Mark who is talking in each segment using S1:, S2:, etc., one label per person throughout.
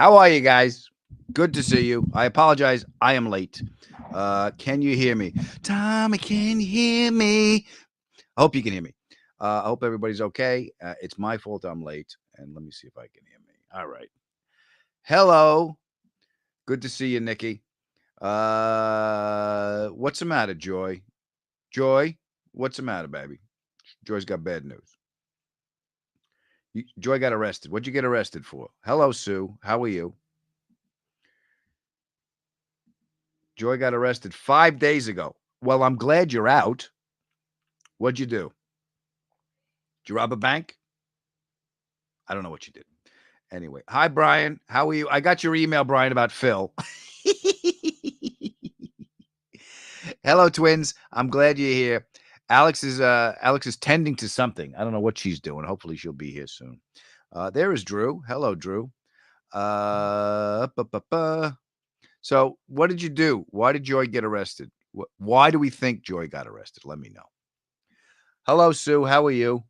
S1: How are you guys? Good to see you. I apologize. I am late. Can you hear me? Tommy, can you hear me? I hope you can hear me. I hope everybody's okay. It's my fault I'm late. And let me see if I can hear me. All right. Hello. Good to see you, Nikki. What's the matter, Joy? Joy, what's the matter, baby? Joy's got bad news. Joy got arrested. What'd you get arrested for? Hello, Sue. How are you? Joy got arrested 5 days ago. Well, I'm glad you're out. What'd you do? Did you rob a bank? I don't know what you did. Anyway, hi, Brian. How are you? I got your email, Brian, about Phil. Hello, twins. I'm glad you're here. Alex is tending to something. I don't know what she's doing. Hopefully, she'll be here soon. There is Drew. Hello, Drew. Ba, ba, ba. So, what did you do? Why did Joy get arrested? Why do we think Joy got arrested? Let me know. Hello, Sue. How are you?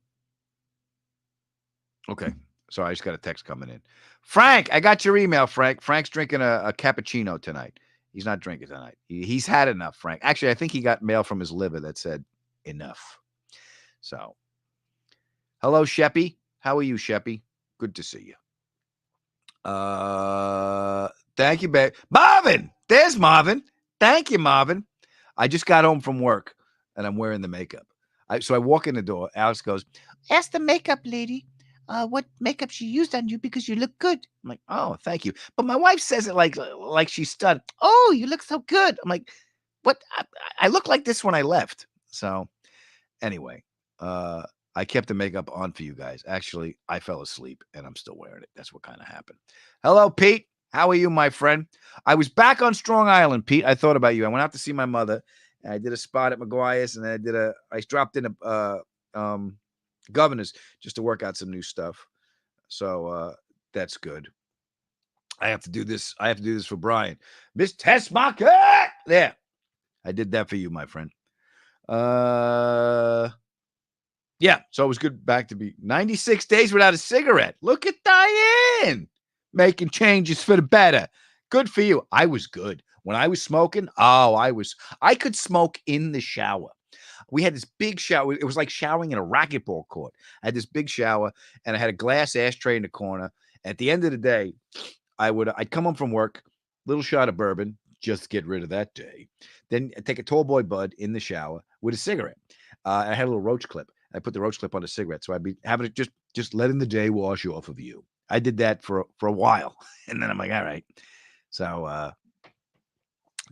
S1: Okay. Sorry, I just got a text coming in. Frank, I got your email, Frank. Frank's drinking a cappuccino tonight. He's not drinking tonight. He's had enough, Frank. Actually, I think he got mail from his liver that said enough. So, hello, Sheppy. How are you, Sheppy? Good to see you. Thank you, babe. Marvin, there's Marvin. Thank you, Marvin. I just got home from work and I'm wearing the makeup. So I walk in the door. Alex goes, "Ask the makeup lady what makeup she used on you because you look good." I'm like, "Oh, thank you." But my wife says it like she's stunned. "Oh, you look so good." I'm like, "What? I look like this when I left." So anyway, I kept the makeup on for you guys. Actually, I fell asleep and I'm still wearing it. That's what kind of happened. Hello, Pete. How are you, my friend? I was back on Strong Island, Pete. I thought about you. I went out to see my mother. And I did a spot at McGuire's, and then I dropped in Governor's just to work out some new stuff. So that's good. I have to do this. I have to do this for Brian. Miss Tessmacher. There. I did that for you, my friend. Yeah, so it was good back to be 96 days without a cigarette. Look at Diane making changes for the better. Good for you. I was good. When I was smoking, I could smoke in the shower. We had this big shower. It was like showering in a racquetball court. I had this big shower and I had a glass ashtray in the corner. At the end of the day, I'd come home from work, little shot of bourbon, just to get rid of that day. Then I'd take a tall boy bud in the shower with a cigarette. I had a little roach clip. I put the roach clip on a cigarette, so I'd be having it just letting the day wash off of you. I did that for a while, and then I'm like, all right. So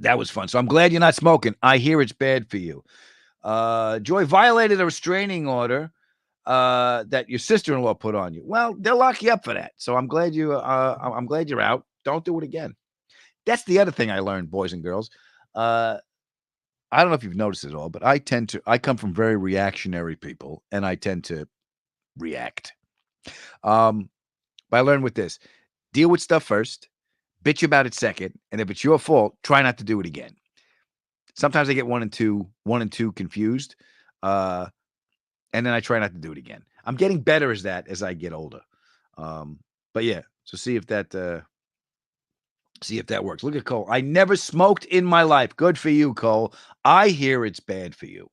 S1: that was fun. So I'm glad you're not smoking. I hear it's bad for you. Joy violated a restraining order that your sister-in-law put on you. Well, they'll lock you up for that. So I'm glad you're out. Don't do it again. That's the other thing I learned, boys and girls. I don't know if you've noticed it all, but I come from very reactionary people and I tend to react. But I learned with this: deal with stuff first, bitch about it second, and if it's your fault, try not to do it again. Sometimes I get one and two confused. And then I try not to do it again. I'm getting better as I get older. But yeah, so see if that works. Look at Cole. I never smoked in my life. Good for you, Cole. I hear it's bad for you.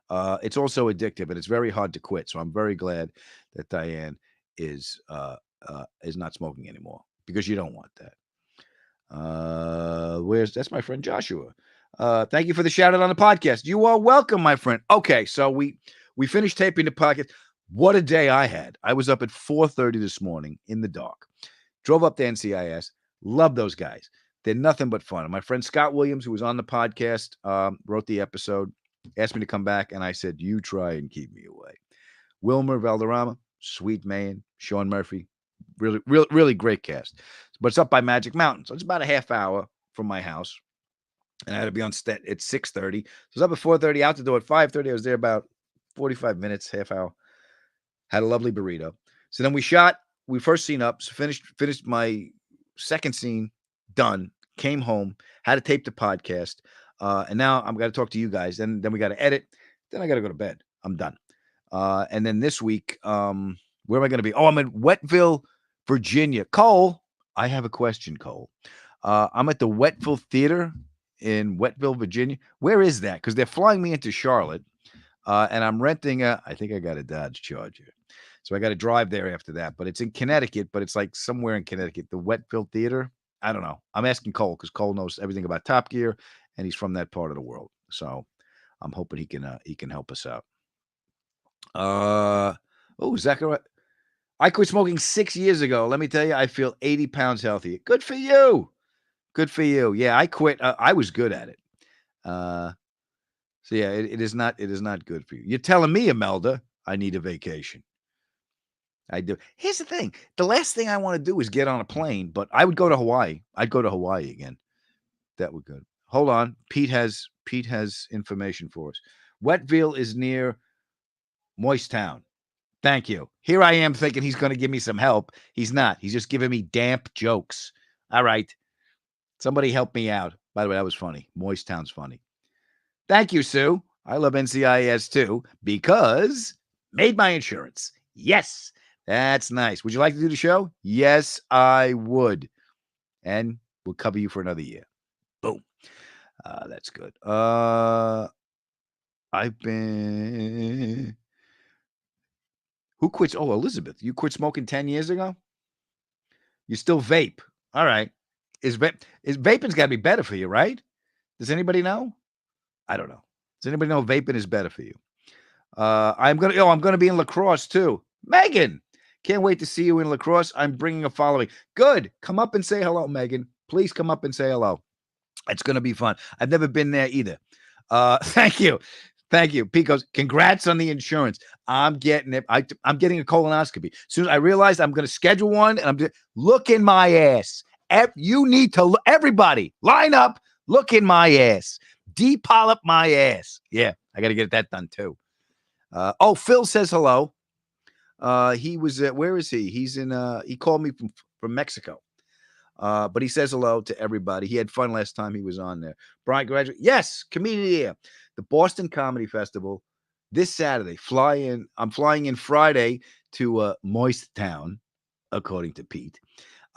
S1: It's also addictive and it's very hard to quit. So I'm very glad that Diane is not smoking anymore because you don't want that. That's my friend Joshua. Thank you for the shout out on the podcast. You are welcome, my friend. Okay, so we finished taping the podcast. What a day I had. I was up at 4:30 this morning in the dark. Drove up to NCIS. Love those guys. They're nothing but fun. And my friend Scott Williams, who was on the podcast, wrote the episode, asked me to come back, and I said, "You try and keep me away." Wilmer Valderrama, sweet man. Sean Murphy, really great cast. But it's up by Magic Mountain, so it's about a half hour from my house. And I had to be on set at 6:30. So I was up at 4:30, out the door at 5:30. I was there about 45 minutes, half hour. Had a lovely burrito. So then we first scene up, so finished my second scene, done, came home, had to tape the podcast. And now I'm got to talk to you guys. Then we got to edit. Then I got to go to bed. I'm done. And then this week, where am I going to be? Oh, I'm in Wettville, Virginia. Cole, I have a question, Cole. I'm at the Wettville Theater in Wettville, Virginia. Where is that? Because they're flying me into Charlotte, and I'm renting a. I think I got a Dodge Charger, so I got to drive there after that. But it's in Connecticut, but it's like somewhere in Connecticut. The Wettville Theater. I don't know. I'm asking Cole because Cole knows everything about Top Gear, and he's from that part of the world. So I'm hoping he can help us out. Zachariah. I quit smoking 6 years ago. Let me tell you, I feel 80 pounds healthier. Good for you. Good for you. Yeah, I quit. I was good at it. So yeah, it is not good for you. You're telling me, Imelda, I need a vacation. I do. Here's the thing. The last thing I want to do is get on a plane, but I would go to Hawaii. I'd go to Hawaii again. That would good. Hold on. Pete has information for us. Wettville is near Moist Town. Thank you. Here I am thinking he's going to give me some help. He's not. He's just giving me damp jokes. All right. Somebody help me out. By the way, that was funny. Moist Town's funny. Thank you, Sue. I love NCIS too because made my insurance. Yes. That's nice. Would you like to do the show? Yes, I would. And we'll cover you for another year. Boom. That's good. I've been. Who quits? Oh, Elizabeth, you quit smoking 10 years ago? You still vape. All right. Is vaping's got to be better for you, right? Does anybody know? I don't know. Does anybody know vaping is better for you? I'm gonna be in La Crosse too. Megan, can't wait to see you in La Crosse. I'm bringing a following. Good. Come up and say hello, Megan. Please come up and say hello. It's gonna be fun. I've never been there either. Thank you. Thank you. Pete goes, congrats on the insurance. I'm getting it. I'm getting a colonoscopy. As soon as I realized I'm going to schedule one, and look in my ass. You need to, everybody, line up, look in my ass. Depolyp my ass. Yeah, I got to get that done too. Phil says hello. He was where is he? He's in. He called me from Mexico. But he says hello to everybody. He had fun last time he was on there. Brian graduate. Yes, comedian of the year. The Boston Comedy Festival this Saturday. I'm flying in Friday to Moist Town, according to Pete.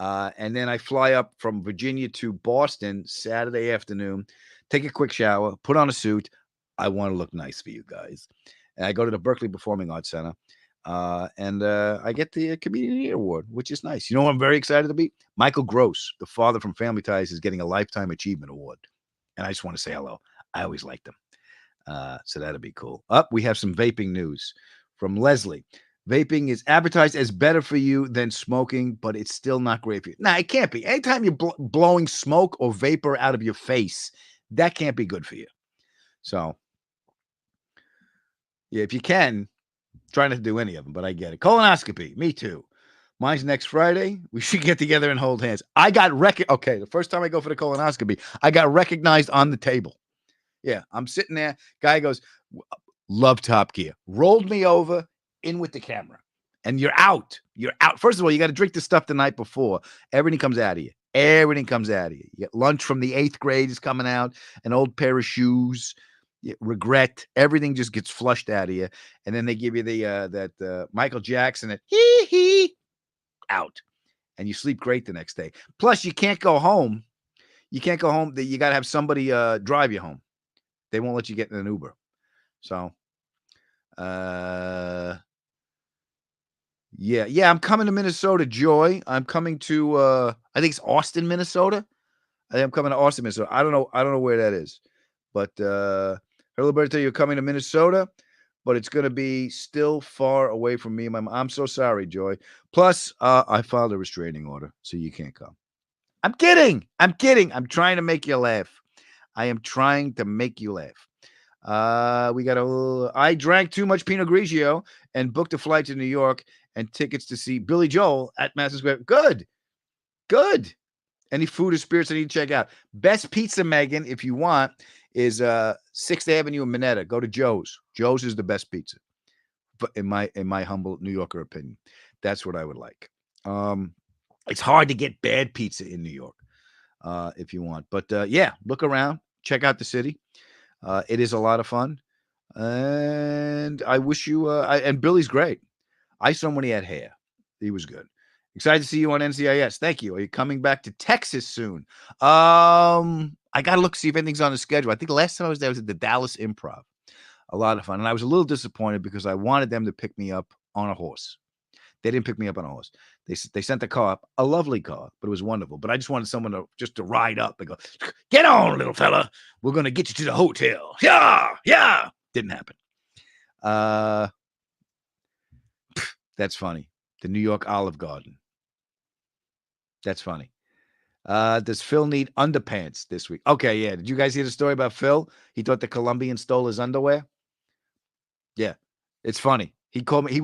S1: And then I fly up from Virginia to Boston Saturday afternoon, take a quick shower, put on a suit. I want to look nice for you guys. And I go to the Berkeley Performing Arts Center. And I get the Comedian of the Year award, which is nice. You know what I'm very excited to be? Michael Gross, the father from Family Ties, is getting a Lifetime Achievement Award. And I just want to say hello. I always liked him. So that'll be cool. We have some vaping news from Leslie. Vaping is advertised as better for you than smoking, but it's still not great for you. Nah, it can't be. Anytime you're blowing smoke or vapor out of your face, that can't be good for you. So, yeah, if you can, try not to do any of them, but I get it. Colonoscopy, me too. Mine's next Friday. We should get together and hold hands. I got okay, the first time I go for the colonoscopy, I got recognized on the table. Yeah, I'm sitting there. Guy goes, love Top Gear. Rolled me over, in with the camera. And you're out. You're out. First of all, you got to drink the stuff the night before. Everything comes out of you. Everything comes out of you. You get lunch from the 8th grade is coming out, an old pair of shoes, regret. Everything just gets flushed out of you. And then they give you that Michael Jackson, hee out. And you sleep great the next day. Plus, you can't go home. You can't go home. You got to have somebody drive you home. They won't let you get in an Uber. So, yeah, I'm coming to Minnesota, Joy. I'm coming to I think it's Austin, Minnesota. I think I'm coming to Austin, Minnesota. I don't know where that is. But Roberto, you're coming to Minnesota, but it's going to be still far away from me. I'm so sorry, Joy. Plus, I filed a restraining order, so you can't come. I'm kidding. I'm trying to make you laugh. I am trying to make you laugh. I drank too much Pinot Grigio and booked a flight to New York and tickets to see Billy Joel at Madison Square. Good. Any food or spirits I need to check out? Best pizza, Megan, if you want, is 6th Avenue in Minetta. Go to Joe's. Joe's is the best pizza, but in my humble New Yorker opinion. That's what I would like. It's hard to get bad pizza in New York if you want. But yeah, look around. Check out the city. It is a lot of fun. And I wish you and Billy's great. I saw him when he had hair. He was good. Excited to see you on NCIS. Thank you. Are you coming back to Texas soon? I got to look, see if anything's on the schedule. I think the last time I was there was at the Dallas Improv. A lot of fun. And I was a little disappointed because I wanted them to pick me up on a horse. They didn't pick me up on a horse. They sent the car up, a lovely car, but it was wonderful. But I just wanted someone to ride up and go, get on, little fella. We're gonna get you to the hotel. Yeah, yeah. Didn't happen. That's funny. The New York Olive Garden. That's funny. Does Phil need underpants this week? Okay, yeah. Did you guys hear the story about Phil? He thought the Colombian stole his underwear. Yeah, it's funny. He called me.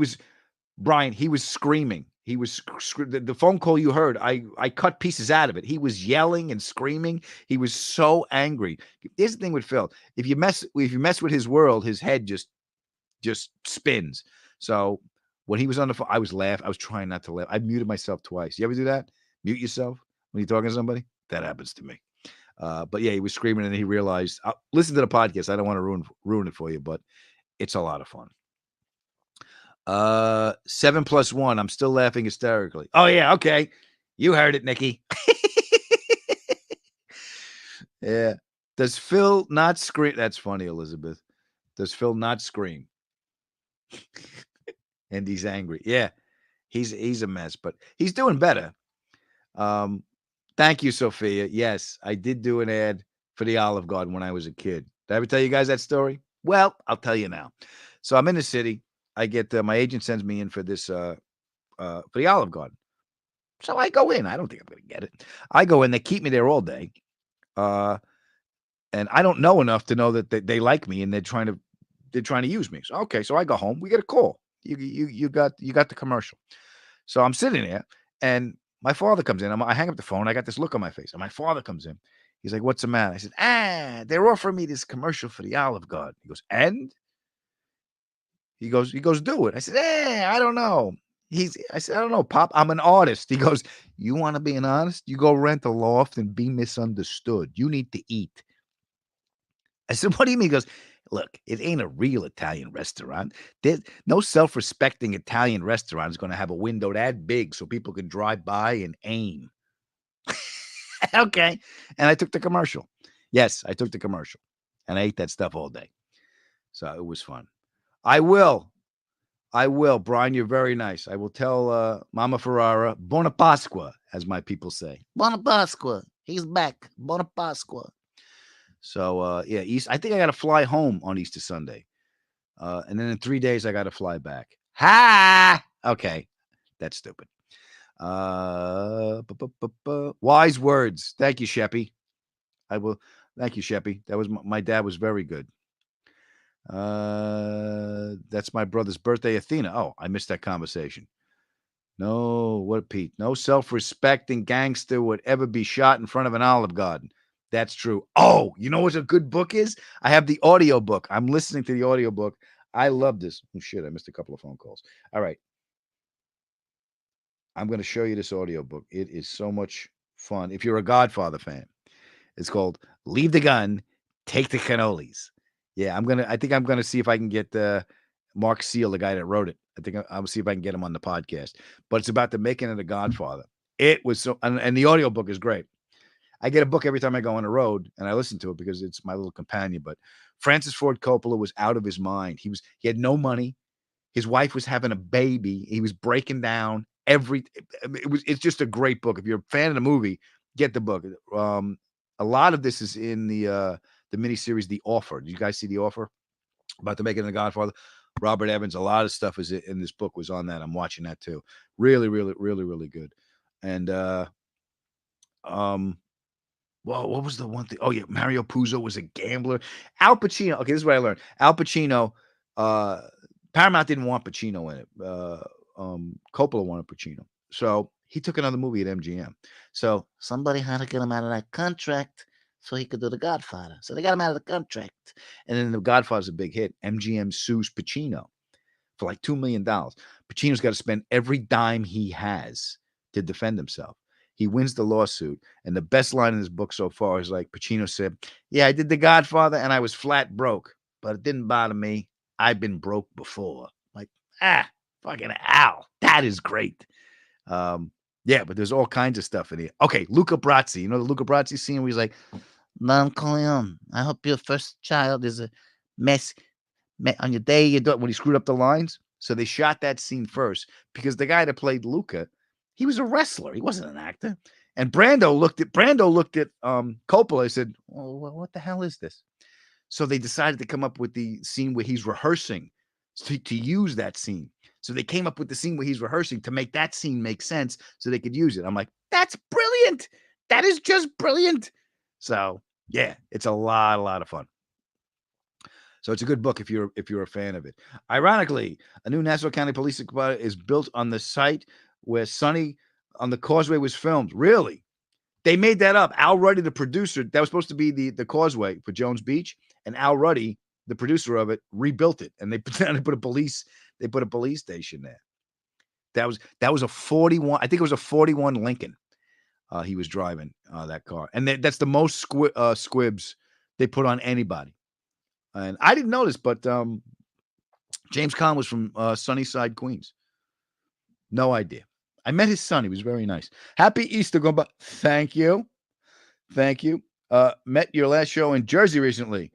S1: Brian, he was screaming. He was the phone call you heard. I cut pieces out of it. He was yelling and screaming. He was so angry. Here's the thing with Phil: if you mess with his world, his head just spins. So when he was on the phone, I was laughing. I was trying not to laugh. I muted myself twice. You ever do that? Mute yourself when you're talking to somebody? That happens to me. But yeah, he was screaming, and he realized. Listen to the podcast. I don't want to ruin it for you, but it's a lot of fun. 7 + 1. I'm still laughing hysterically. Oh yeah, okay. You heard it, Nikki. Yeah. Does Phil not scream? That's funny, Elizabeth. Does Phil not scream? And he's angry. Yeah. He's a mess, but he's doing better. Thank you, Sophia. Yes, I did do an ad for the Olive Garden when I was a kid. Did I ever tell you guys that story? Well, I'll tell you now. So I'm in the city. I get my agent sends me in for this for the Olive Garden. So I go in. I don't think I'm going to get it. I go in. They keep me there all day, and I don't know enough to know that they like me and they're trying to use me. So okay, so I go home. We get a call. You got the commercial. So I'm sitting there, and my father comes in. I hang up the phone. I got this look on my face, and my father comes in. He's like, "What's the matter?" I said, they're offering me this commercial for the Olive Garden. He goes, and he goes, do it. I said, I don't know. I said, I don't know, Pop. I'm an artist. He goes, you want to be an artist? You go rent a loft and be misunderstood. You need to eat. I said, what do you mean? He goes, look, it ain't a real Italian restaurant. There's no self-respecting Italian restaurant is going to have a window that big so people can drive by and aim. Okay. And I took the commercial. Yes, I took the commercial. And I ate that stuff all day. So it was fun. I will, Brian. You're very nice. I will tell Mama Ferrara, Buona Pasqua, as my people say. Buona Pasqua. He's back. Buona Pasqua. So yeah, I think I got to fly home on Easter Sunday, and then in 3 days I got to fly back. Ha! Okay, that's stupid. Wise words. Thank you, Sheppy. I will. Thank you, Sheppy. That was my dad was very good. That's my brother's birthday, Athena. Oh, I missed that conversation. No, what, Pete? No self-respecting gangster would ever be shot in front of an Olive Garden. That's true. Oh, you know what a good book is? I have the audio book. I'm listening to the audio book. I love this. Oh, shit, I missed a couple of phone calls. All right. I'm going to show you this audio book. It is so much fun. If you're a Godfather fan, it's called Leave the Gun, Take the Cannolis. Yeah, I think I'm gonna see if I can get Mark Seal, the guy that wrote it. I think I'll see if I can get him on the podcast. But it's about the making of the Godfather. It was so, and the audio book is great. I get a book every time I go on the road, and I listen to it because it's my little companion. But Francis Ford Coppola was out of his mind. He had no money. His wife was having a baby. He was breaking down. It's just a great book. If you're a fan of the movie, get the book. A lot of this is in the miniseries The Offer. Did you guys see The Offer about the making of the Godfather? Robert Evans. A lot of stuff is in this book was on that. I'm watching that too. Really, really, really, really good. And well, what was the one thing? Oh yeah, Mario Puzo was a gambler. Al Pacino. Okay, this is what I learned. Al Pacino. Paramount didn't want Pacino in it. Coppola wanted Pacino, so he took another movie at MGM. So somebody had to get him out of that contract so he could do The Godfather. So they got him out of the contract, and then The Godfather's a big hit. MGM sues Pacino for like $2 million. Pacino's got to spend every dime he has to defend himself. He wins the lawsuit, and the best line in this book so far is like Pacino said, "Yeah, I did The Godfather, and I was flat broke, but it didn't bother me. I've been broke before." Like, fucking Al, that is great. Yeah, but there's all kinds of stuff in here. Okay, Luca Brasi. You know the Luca Brasi scene where he's like, Don Corleone, I hope your first child is a mess on your day you do when he screwed up the lines. So they shot that scene first because the guy that played Luca, he was a wrestler. He wasn't an actor. And Brando looked at Coppola and said, well, what the hell is this? So they decided to come up with the scene where he's rehearsing to use that scene. So they came up with the scene where he's rehearsing to make that scene make sense so they could use it. I'm like, that's brilliant. That is just brilliant. So yeah, it's a lot of fun. So it's a good book if you're a fan of it. Ironically, a new Nassau County Police Department is built on the site where Sonny on the Causeway was filmed. Really? They made that up. Al Ruddy, the producer, that was supposed to be the Causeway for Jones Beach, and Al Ruddy, the producer of it, rebuilt it, and they put a police station there. That was a 41. I think it was a 41 Lincoln. He was driving that car, and that's the most squibs they put on anybody. And I didn't know this, but James Caan was from Sunnyside, Queens. No idea. I met his son. He was very nice. Happy Easter, Gumba. Thank you. Met your last show in Jersey recently.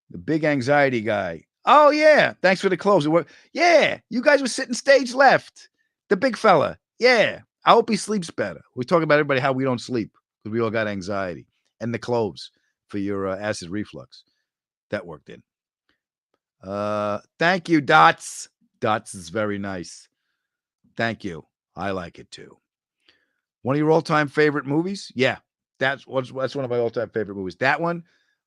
S1: The big anxiety guy. Oh, yeah. Thanks for the clothes. Yeah. You guys were sitting stage left. The big fella. Yeah. I hope he sleeps better. We're talking about everybody how we don't sleep because we all got anxiety. And the cloves for your acid reflux. That worked in. Thank you, Dots. Dots is very nice. Thank you. I like it too. One of your all-time favorite movies? Yeah, that's one of my all-time favorite movies. That one,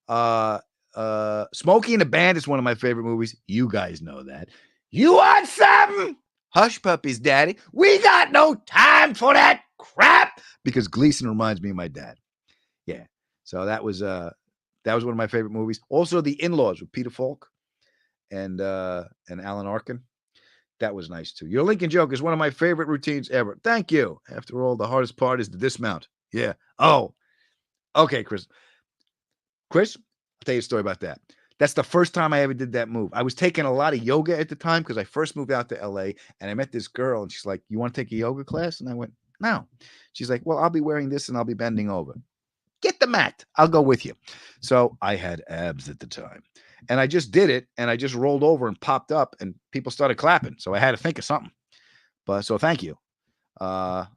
S1: Smokey and the Bandit is one of my favorite movies. You guys know that. You want something? Hush puppies, Daddy. We got no time for that crap because Gleason reminds me of my dad. Yeah, so that was one of my favorite movies. Also, The In-Laws with Peter Falk and Alan Arkin. That was nice too. Your Lincoln joke is one of my favorite routines ever. Thank you. After all, the hardest part is the dismount. Yeah. Oh, okay, Chris. I'll tell you a story about that. That's the first time I ever did that move. I was taking a lot of yoga at the time because I first moved out to LA and I met this girl and she's like, you want to take a yoga class? And I went, no. She's like, well, I'll be wearing this and I'll be bending over. Get the mat. I'll go with you. So I had abs at the time. And I just did it, and I just rolled over and popped up, and people started clapping. So I had to think of something. But so thank you. That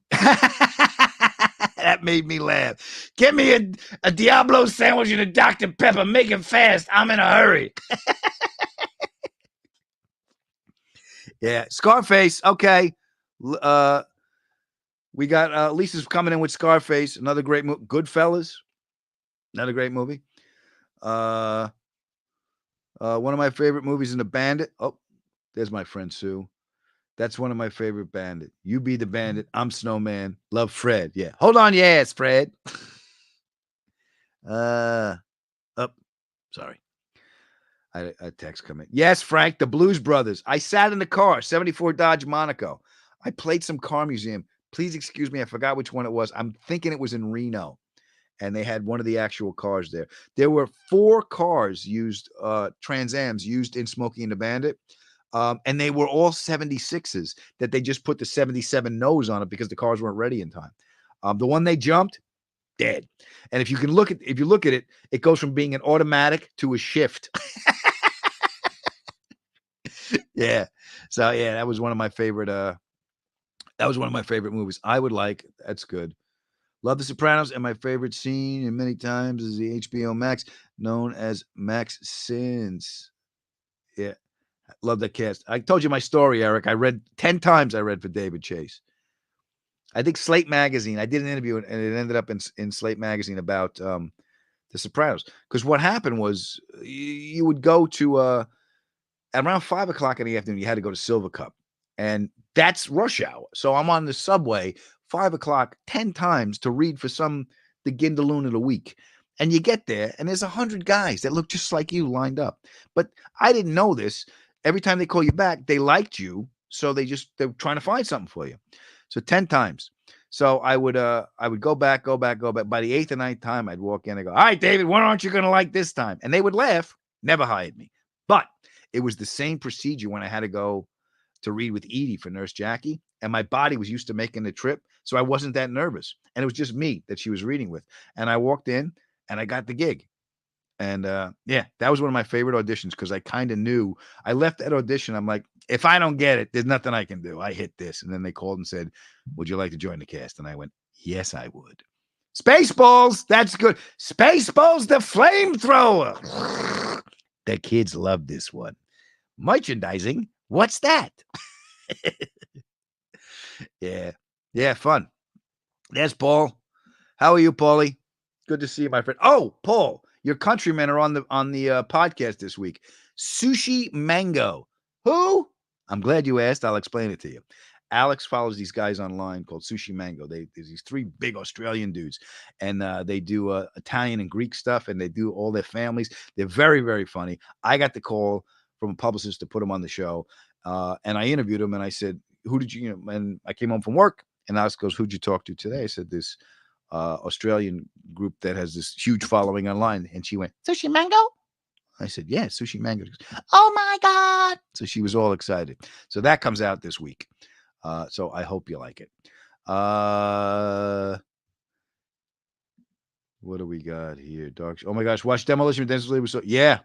S1: made me laugh. Get me a Diablo sandwich and a Dr. Pepper. Make it fast. I'm in a hurry. Yeah, Scarface. Okay. We got Lisa's coming in with Scarface. Another great movie. Goodfellas. Another great movie. One of my favorite movies in The Bandit. Oh, there's my friend Sue. That's one of my favorite Bandit. You be the bandit. I'm Snowman. Love Fred. Yeah. Hold on your ass, Fred. Sorry. I text come in. Yes, Frank, the Blues Brothers. I sat in the car, 74 Dodge Monaco. I played some car museum. Please excuse me. I forgot which one it was. I'm thinking it was in Reno. And they had one of the actual cars there. There were 4 cars used, Trans Ams used in Smokey and the Bandit. And they were all 76s that they just put the 77 nose on it because the cars weren't ready in time. The one they jumped, dead. And if you look at it, it goes from being an automatic to a shift. Yeah. So yeah, that was one of my favorite movies. I would like. That's good. Love The Sopranos, and my favorite scene and many times is the HBO Max, known as Max Sins. Yeah, love that cast. I told you my story, Eric. I read 10 times. I read for David Chase. I think Slate Magazine. I did an interview, and it ended up in Slate Magazine about The Sopranos. Because what happened was you would go to around 5 o'clock in the afternoon. You had to go to Silver Cup, and that's rush hour. So I'm on the subway. 5 o'clock, 10 times to read for the Gindaloon of the week. And you get there, and there's 100 guys that look just like you lined up. But I didn't know this. Every time they call you back, they liked you. So they're trying to find something for you. So 10 times. So I would go back. By the 8th or 9th time, I'd walk in and go, all right, David, what aren't you going to like this time? And they would laugh, never hired me. But it was the same procedure when I had to go to read with Edie for Nurse Jackie, and my body was used to making the trip, so I wasn't that nervous. And it was just me that she was reading with. And I walked in and I got the gig. And yeah, that was one of my favorite auditions because I kind of knew. I left that audition. I'm like, if I don't get it, there's nothing I can do. I hit this. And then they called and said, would you like to join the cast? And I went, yes, I would. Spaceballs, that's good. Spaceballs, the flamethrower. The kids love this one. Merchandising, what's that? Yeah. Yeah, fun. There's Paul. How are you, Paulie? Good to see you, my friend. Oh, Paul, your countrymen are on the podcast this week. Sushi Mango. Who? I'm glad you asked. I'll explain it to you. Alex follows these guys online called Sushi Mango. There's these three big Australian dudes, and they do Italian and Greek stuff, and they do all their families. They're very, very funny. I got the call from a publicist to put them on the show, and I interviewed him, and I said, "Who did you?" And I came home from work, and Alex goes, "Who'd you talk to today?" I said, "This Australian group that has this huge following online," and she went, "Sushi Mango." I said, "Yeah, Sushi Mango." Goes, "Oh my God." So she was all excited. So that comes out this week. So I hope you like it. What do we got here? Dark. Oh my gosh, watch Demolition Man. Was so yeah.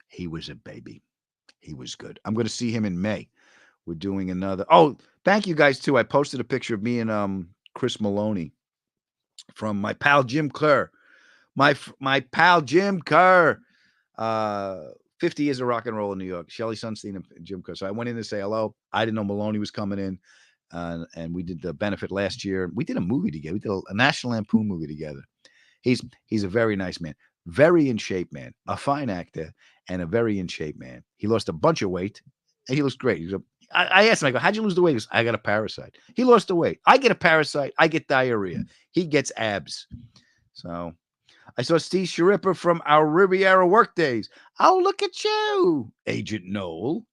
S1: He was a baby. He was good. I'm going to see him in May. We're doing another. Oh, thank you guys too. I posted a picture of me and Chris Maloney from my pal Jim Kerr. My pal Jim Kerr. 50 years of rock and roll in New York. Shelly Sunstein and Jim Kerr. So I went in to say hello. I didn't know Maloney was coming in. And we did the benefit last year. We did a movie together. We did a National Lampoon movie together. He's a very nice man. Very in shape man. A fine actor and a very in shape man. He lost a bunch of weight. And he looks great. I asked him, I go, how'd you lose the weight? He goes, I got a parasite. He lost the weight. I get a parasite. I get diarrhea. He gets abs. So I saw Steve Sharippa from our Riviera Workdays. Oh, look at you, Agent Noel.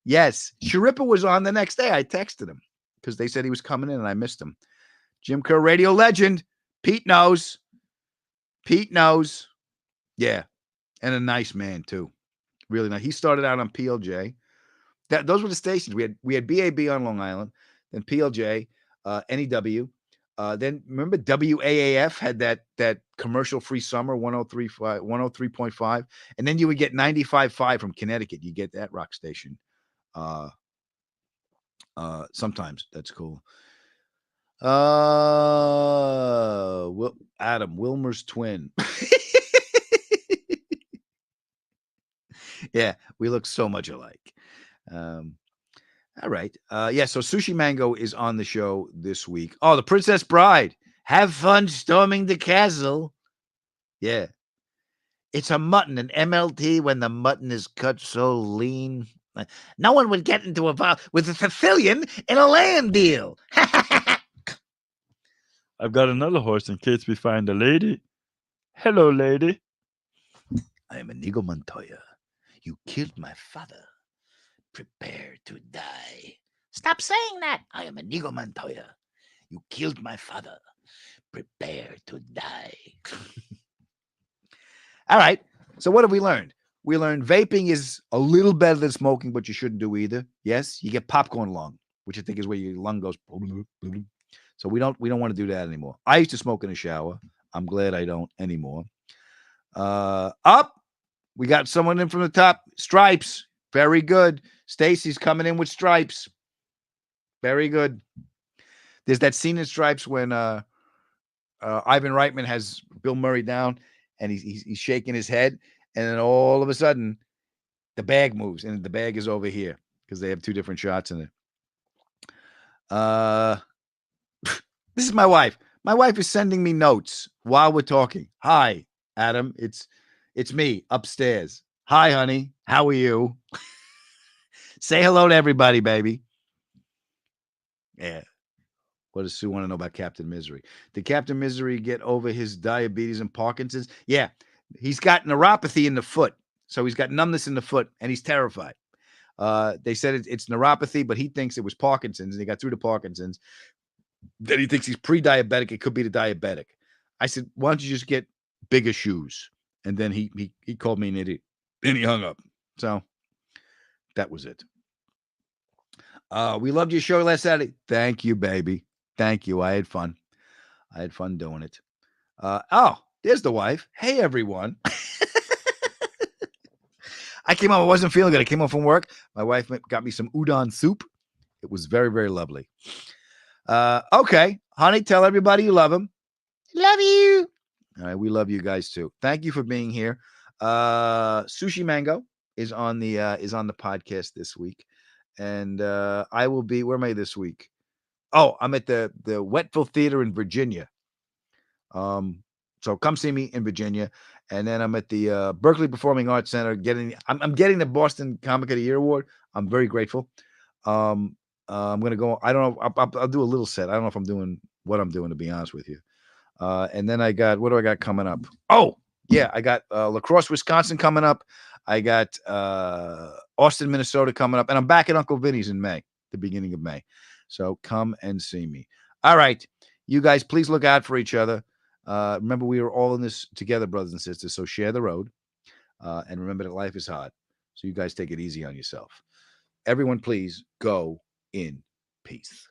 S1: Yes, Sharippa was on the next day. I texted him because they said he was coming in and I missed him. Jim Kerr, radio legend. Pete knows. Yeah, and a nice man too. Really nice. He started out on PLJ. Those were the stations. We had BAB on Long Island, then PLJ, NEW. Then remember WAAF had that commercial-free summer 103.5, and then you would get 95.5 from Connecticut. You get that rock station. Sometimes that's cool. Adam Wilmer's twin. Yeah, we look so much alike. All right. Yeah, so Sushi Mango is on the show this week. Oh, The Princess Bride. Have fun storming the castle. Yeah. It's a mutton, an MLT when the mutton is cut so lean. No one would get into a vow with a Sicilian in a land deal.
S2: I've got another horse in case we find a lady. Hello, lady.
S1: I am Inigo Montoya. You killed my father. Prepare to die. Stop saying that. I am Inigo Montoya. You killed my father. Prepare to die. All right. So what have we learned? We learned vaping is a little better than smoking, but you shouldn't do either. Yes, you get popcorn lung, which I think is where your lung goes. So we don't want to do that anymore. I used to smoke in a shower. I'm glad I don't anymore. Up. We got someone in from the top. Stripes. Very good. Stacy's coming in with Stripes. Very good. There's that scene in Stripes when Ivan Reitman has Bill Murray down and he's shaking his head. And then all of a sudden, the bag moves and the bag is over here because they have two different shots in it. This is my wife. My wife is sending me notes while we're talking. Hi, Adam. It's me upstairs. Hi, honey. How are you? Say hello to everybody, baby. Yeah. What does Sue want to know about Captain Misery? Did Captain Misery get over his diabetes and Parkinson's? Yeah. He's got neuropathy in the foot. So he's got numbness in the foot and he's terrified. They said it's neuropathy, but he thinks it was Parkinson's and he got through to Parkinson's. Then he thinks he's pre-diabetic. It could be the diabetic. I said, why don't you just get bigger shoes? And then he called me an idiot and he hung up. So that was it. We loved your show last Saturday. Thank you, baby. Thank you. I had fun. I had fun doing it. There's the wife. Hey, everyone. I came home. I wasn't feeling good. I came home from work. My wife got me some udon soup. It was very, very lovely. Okay, honey, tell everybody you love them. Love you. All right, we love you guys too. Thank you for being here. Sushi Mango is on the podcast this week, and I will be. Where am I this week? Oh, I'm at the Wettville Theater in Virginia. So come see me in Virginia, and then I'm at the Berkeley Performing Arts Center. I'm getting the Boston Comic of the Year award. I'm very grateful. I'm gonna go. I don't know. I'll do a little set. I don't know if I'm doing what I'm doing, to be honest with you. And then what do I got coming up? Oh yeah, I got La Crosse, Wisconsin coming up. I got Austin, Minnesota coming up, and I'm back at Uncle Vinny's in May, the beginning of May. So come and see me. All right, you guys, please look out for each other. Remember, we are all in this together, brothers and sisters. So share the road, and remember that life is hard. So you guys take it easy on yourself. Everyone, please go in peace.